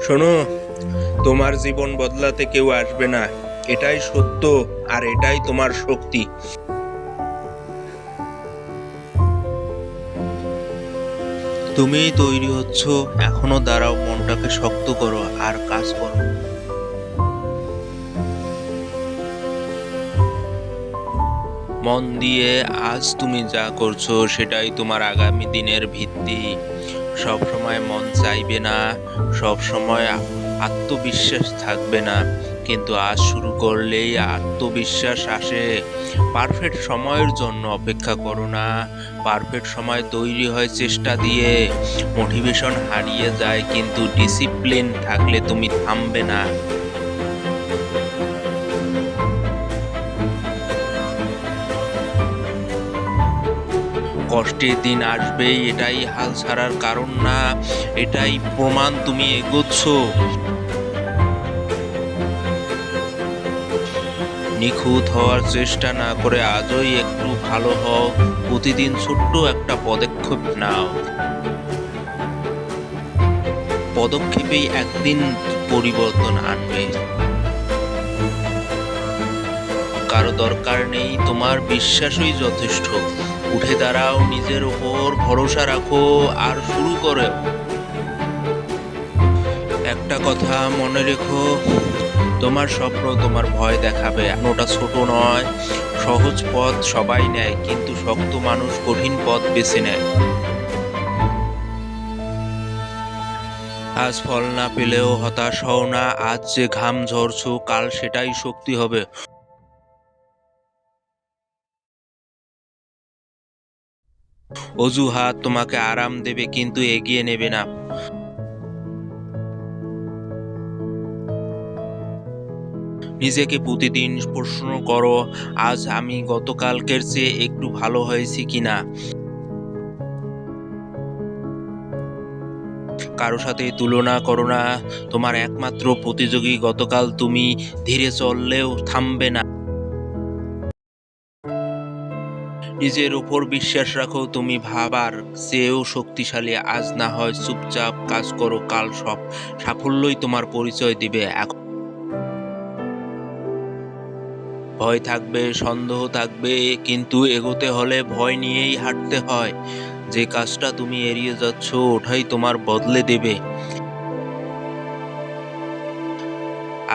শোনো, তোমার জীবন বদলাতে কেউ আসবে না, এটাই সত্য। আর এটাই তোমার শক্তি। তুমি তৈরি হচ্ছ, এখনো দাঁড়াও, মনটাকে শক্ত করো আর কাজ করো। মন দিয়ে আজ তুমি যা করছো সেটাই তোমার আগামী দিনের ভিত্তি। সব সময় মন চাইবে না, সব সময় আত্মবিশ্বাস থাকবে না, কিন্তু আজ শুরু করলেই আত্মবিশ্বাস আসে। পারফেক্ট সময়ের জন্য অপেক্ষা করো না, পারফেক্ট সময় তৈরি হয় চেষ্টা দিয়ে। মোটিভেশন হারিয়ে যায়, কিন্তু ডিসিপ্লিন থাকলে তুমি থামবে না। কষ্টের দিন আসবেই, এটাই হাল ছাড়ার কারণ না, এটাই প্রমাণ তুমি এগোচ্ছ। নিখুঁত হওয়ার চেষ্টা না করে আজই একটু ভালো হও। প্রতিদিন ছোট্ট একটা পদক্ষেপ নাও। পদক্ষেপেই একদিন পরিবর্তন আনবে। কারো দরকার নেই, তোমার বিশ্বাসই যথেষ্ট। উঠে দাঁড়াও, নিজের উপর ভরসা রাখো আর শুরু করো। একটা কথা মনে রেখো, তোমার স্বপ্ন তোমার ভয় দেখাবে, ওটা ছোট নয়। সহজ পথ সবাই নেয়, কিন্তু শক্ত মানুষ কঠিন পথ বেছে নেয়। আজ ফল না পেলেও হতাশ হও না, আজ যে ঘাম ঝরছো কাল সেটাই শক্তি হবে। অজুহাত তোমাকে আরাম দেবে কিন্তু এগিয়ে নেবে না। নিজেকে প্রতিদিন প্রশ্ন করো, আজ আমি গতকালকের চেয়ে একটু ভালো হয়েছি কিনা। কারো সাথে তুলনা করো না, তোমার একমাত্র প্রতিযোগী গতকাল তুমি। ধীরে চললেও থামবে না। নিজের উপর বিশ্বাস রাখো, তুমি ভাবার চেয়েও শক্তিশালী। আজ না হয় চুপচাপ কাজ করো, কাল সব সাফল্যই তোমার পরিচয় দিবে। এখন ভয় থাকবে, সন্দেহ থাকবে, কিন্তু এগোতে হলে ভয় নিয়েই হাঁটতে হয়। যে কাজটা তুমি এড়িয়ে যাচ্ছ ওটাই তোমার বদলে দেবে।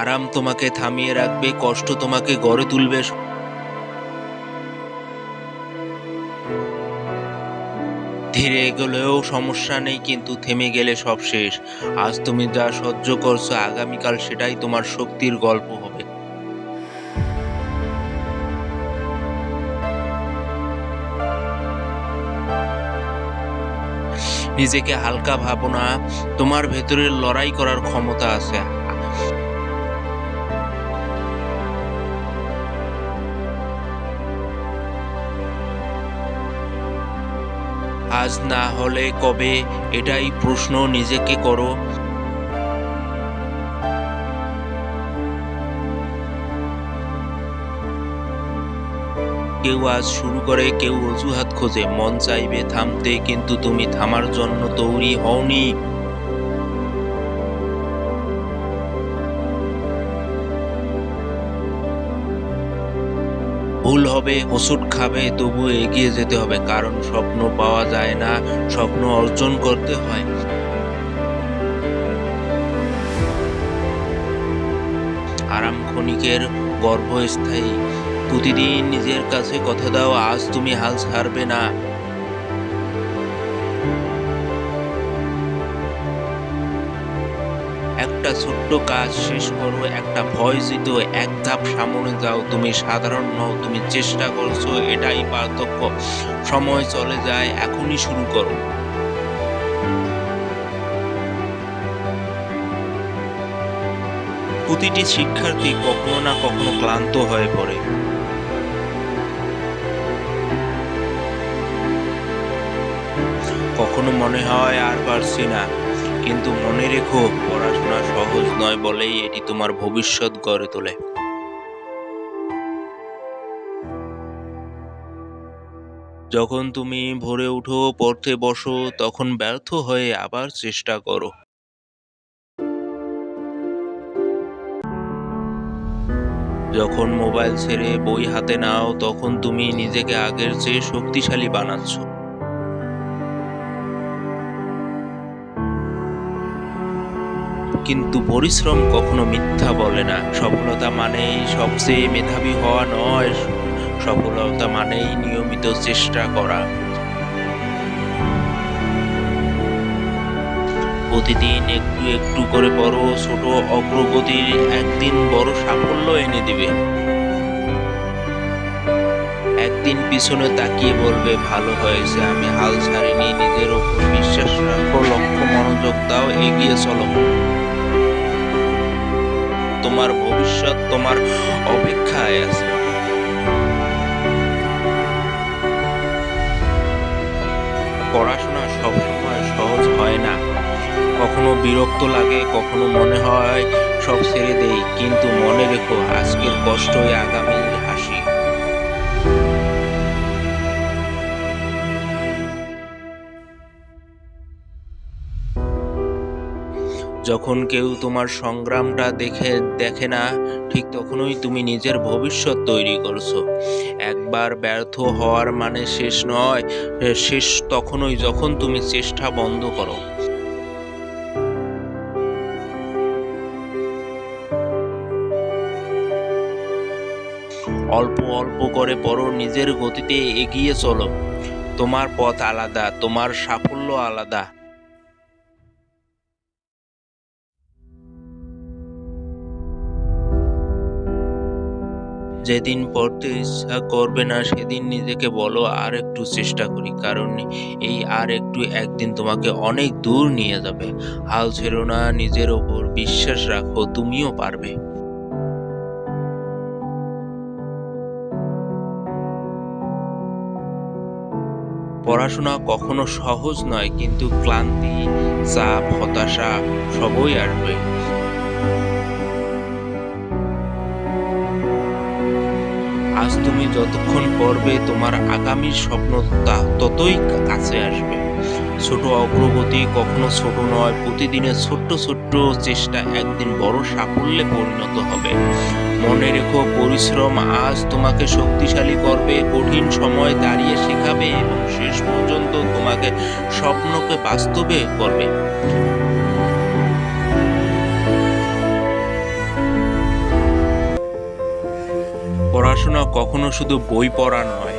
আরাম তোমাকে থামিয়ে রাখবে, কষ্ট তোমাকে গড়ে তুলবে। ধীরে এগোলেও সমস্যা নেই, কিন্তু থেমে গেলে সব শেষ। আজ তুমি যা সহ্য করছো আগামীকাল সেটাই তোমার শক্তির গল্প হবে। নিজেকে হালকা ভাবো না, তোমার ভেতরে লড়াই করার ক্ষমতা আছে। আজ না হলে কবে, এটাই প্রশ্ন নিজেকে করো। কেউ আজ শুরু করে, কেউ অজুহাত খোঁজে। মন চাইবে থামতে, কিন্তু তুমি থামার জন্য তৈরি হওনি। ভুল হবে, হোঁচট খাবে, তবু এগিয়ে যেতে হবে, কারণ স্বপ্ন পাওয়া যায় না, স্বপ্ন অর্জন করতে হয়। আরাম ক্ষণিকের, গর্ভ স্থায়ী। প্রতিদিন নিজের কাছে কথা দাও, আজ তুমি হাল ছাড়বে না। একটা ছোট্ট কাজ শেষ করো, একটা ভয় জিতো, এক ধাপ সামনে যাও। তুমি সাধারণ নও, তুমি চেষ্টা করছো, এটাই পার্থক্য। সময় চলে যায়, এখনই শুরু করো। প্রতিটি শিক্ষার্থী কখনো না কখনো ক্লান্ত হয়ে পড়ে। কখনো মনে হয় আর পারছি না, কিন্তু মনে রেখো, পড়াশোনা সহজ নয় বলেই এটি তোমার ভবিষ্যৎ গড়ে তোলে। যখন তুমি ভোরে উঠো, পড়তে বসো, তখন ব্যর্থ হয়ে আবার চেষ্টা করো। যখন মোবাইল ছেড়ে বই হাতে নাও তখন তুমি নিজেকে আগের চেয়ে শক্তিশালী বানাচ্ছ। কিন্তু পরিশ্রম কখনো মিথ্যা বলে না। সফলতা মানেই সবচেয়ে মেধাবী হওয়া নয়, সফলতা মানেই নিয়মিত চেষ্টা করা। প্রতিদিন একটু একটু করে বড় ছোট অগ্রগতি একদিন বড় সাফল্য এনে দিবে। একদিন পিছনে তাকিয়ে বলবে, ভালো হয়েছে, আমি হাল ছাড়িনি। নিজের ওপর বিশ্বাস রাখো, লক্ষ্য মনোযোগ দাও, এগিয়ে চলো। তোমার ভবিষ্যৎ তোমার অপেক্ষায় আছে। পড়াশোনা সবসময় সহজ হয় না। কখনো বিরক্ত লাগে, কখনো মনে হয় সব ছেড়ে দেই। কিন্তু মনে রেখো, আজকের কষ্টই আগামীর হাসি। যখন কেউ তোমার সংগ্রামটা দেখে না, ঠিক তখনই তুমি নিজের ভবিষ্যৎ তৈরি করছো। একবার ব্যর্থ হওয়ার মানে শেষ নয়, শেষ তখনই যখন তুমি চেষ্টা বন্ধ করো। অল্প অল্প করে পড়ো, নিজের গতিতে এগিয়ে চলো। তোমার পথ আলাদা, তোমার সাফল্য আলাদা। যেদিন পড়তে ইচ্ছা করবে না সেদিন নিজেকে বলো, আর একটু চেষ্টা করি, কারণ এই আর একটু একদিন তোমাকে অনেক দূর নিয়ে যাবে। হাল ছেড়ো না, নিজের ওপর বিশ্বাস রাখো, তুমিও পারবে। পড়াশোনা কখনো সহজ নয়, কিন্তু ক্লান্তি, চাপ, হতাশা সবই আসবে। আজ তুমি যতক্ষণ পড়বে তোমার আগামীর স্বপ্ন ততই কাছে আসবে। ছোট অগ্রগতি কখনো ছোট নয়, প্রতিদিনের ছোট্ট ছোট্ট চেষ্টা একদিন বড় সাফল্যে পরিণত হবে। মনে রেখো, পরিশ্রম আজ তোমাকে শক্তিশালী করবে, কঠিন সময় দাঁড়িয়ে শেখাবে এবং শেষ পর্যন্ত তোমাকে স্বপ্নকে বাস্তবে করবে। পড়াশোনা কখনো শুধু বই পড়া নয়,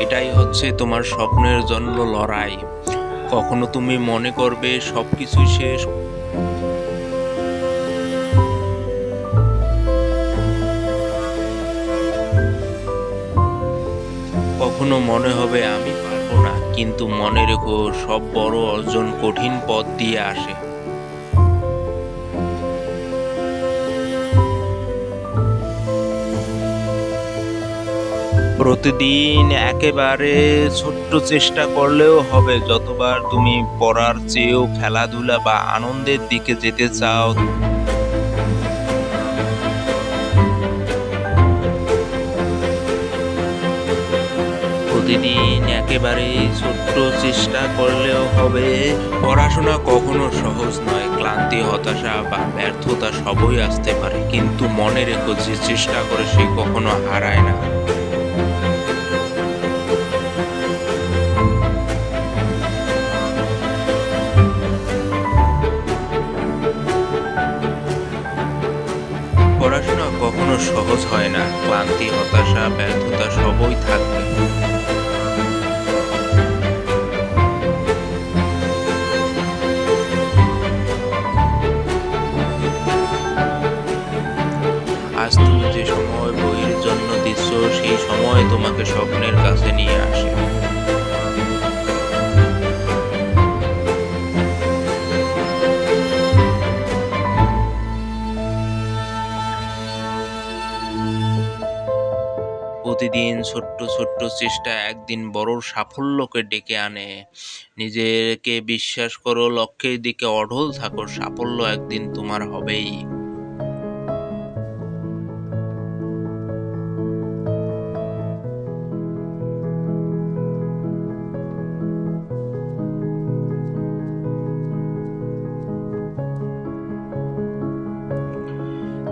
এটাই হচ্ছে তোমার স্বপ্নের জন্য লড়াই। কখনো তুমি মনে করবে সবকিছু শেষ, কখনো মনে হবে আমি পারবো না, কিন্তু মনে রেখো, সব বড় অর্জন কঠিন পথ দিয়ে আসে। প্রতিদিন একেবারে ছোট্ট চেষ্টা করলেও হবে। যতবার তুমি পড়ার চেয়েও খেলাধুলা বা আনন্দের দিকে যেতে চাও, প্রতিদিন একেবারে ছোট্ট চেষ্টা করলেও হবে। পড়াশোনা কখনো সহজ নয়, ক্লান্তি, হতাশা বা ব্যর্থতা সবই আসতে পারে, কিন্তু মনে রেখো, যে চেষ্টা করে সে কখনো হারায় না। পড়াশোনা কখনো সহজ হয় না, ক্লান্তি, হতাশা, ব্যর্থতা সবই থাকবে। আজ তুমি যে সময় বইয়ের জন্য দিচ্ছ, সেই সময় তোমাকে স্বপ্নের কাছে নিয়ে আসে। প্রতিদিন ছোট্ট ছোট্ট চেষ্টা একদিন বড় সাফল্যকে ডেকে আনে। নিজেকে বিশ্বাস করো, লক্ষ্যের দিকে অঢল থাকো, সাফল্য একদিন তোমার হবেই।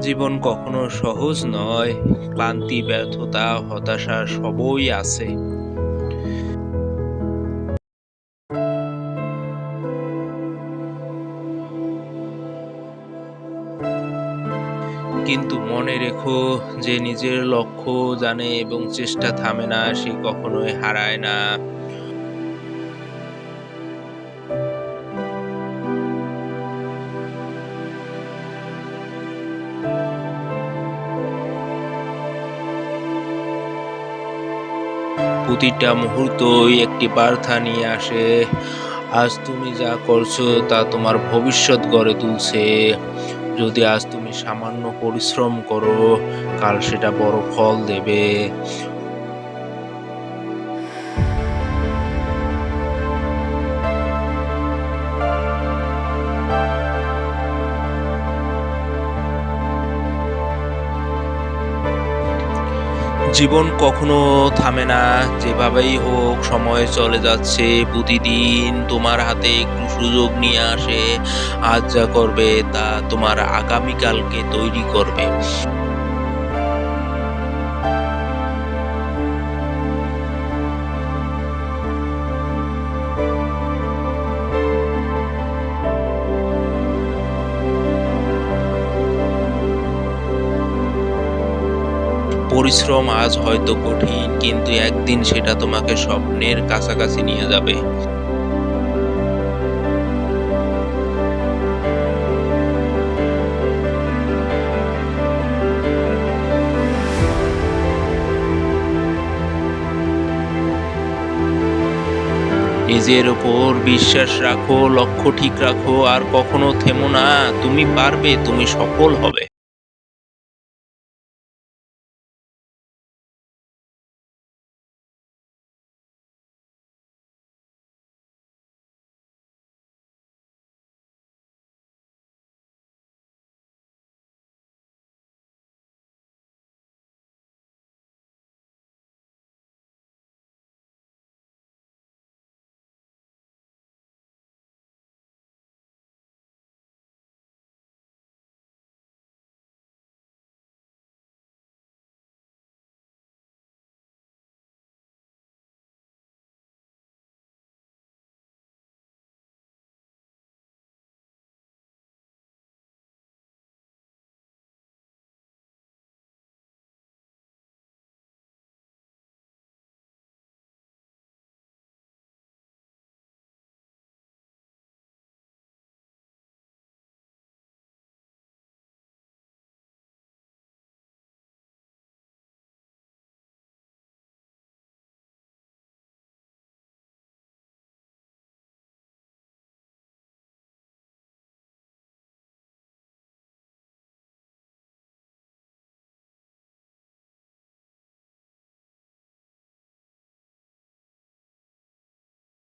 জীবন কখনো সহজ নয়। ক্লান্তি, ব্যর্থতা, হতাশা সবই আছে। কিন্তু মনে রেখো, যে নিজের লক্ষ্য জানে এবং চেষ্টা থামে না, সে কখনোই হারায় না। প্রতিটা মুহূর্তই একটি বার্তা নিয়ে আসে। আজ তুমি যা করছো তা তোমার ভবিষ্যৎ গড়ে তুলছে। যদি আজ তুমি সামান্য পরিশ্রম করো, কাল সেটা বড় ফল দেবে। জীবন কখনো থামে না। যেভাবেই হোক সময় চলে যাচ্ছে। প্রতিদিন তোমার হাতে একটু সুযোগ নিয়ে আসে। আজ যা করবে তা তোমার আগামীকালকে তৈরি করবে। পরিশ্রম আজ হয়তো কঠিন, কিন্তু একদিন সেটা তোমাকে স্বপ্নের কাছাকাছি নিয়ে যাবে। নিজের ওপর বিশ্বাস রাখো, লক্ষ্য ঠিক রাখো, আর কখনো থেমো না। তুমি পারবে, তুমি সফল হবে।